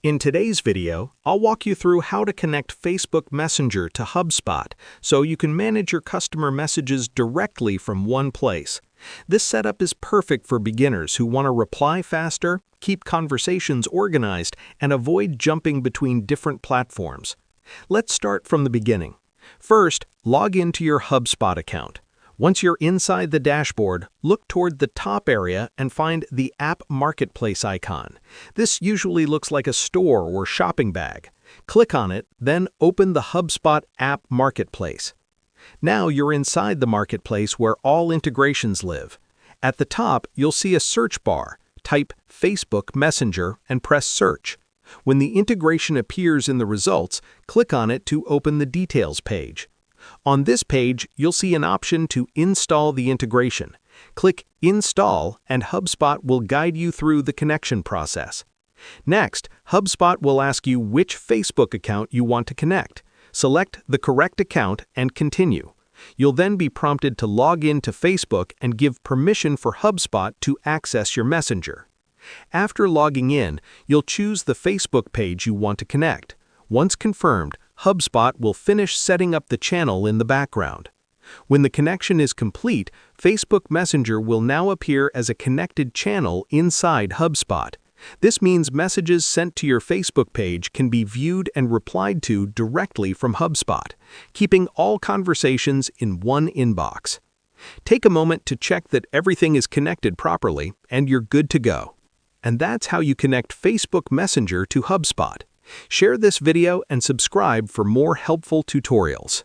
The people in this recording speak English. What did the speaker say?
In today's video, I'll walk you through how to connect Facebook Messenger to HubSpot so you can manage your customer messages directly from one place. This setup is perfect for beginners who want to reply faster, keep conversations organized, and avoid jumping between different platforms. Let's start from the beginning. First, log into your HubSpot account. Once you're inside the dashboard, look toward the top area and find the App Marketplace icon. This usually looks like a store or shopping bag. Click on it, then open the HubSpot App Marketplace. Now you're inside the marketplace where all integrations live. At the top, you'll see a search bar. Type Facebook Messenger and press Search. When the integration appears in the results, click on it to open the Details page. On this page, you'll see an option to install the integration. Click Install and HubSpot will guide you through the connection process. Next, HubSpot will ask you which Facebook account you want to connect. Select the correct account and continue. You'll then be prompted to log in to Facebook and give permission for HubSpot to access your messenger. After logging in, you'll choose the Facebook page you want to connect. Once confirmed, HubSpot will finish setting up the channel in the background. When the connection is complete, Facebook Messenger will now appear as a connected channel inside HubSpot. This means messages sent to your Facebook page can be viewed and replied to directly from HubSpot, keeping all conversations in one inbox. Take a moment to check that everything is connected properly, and you're good to go. And that's how you connect Facebook Messenger to HubSpot. Share this video and subscribe for more helpful tutorials.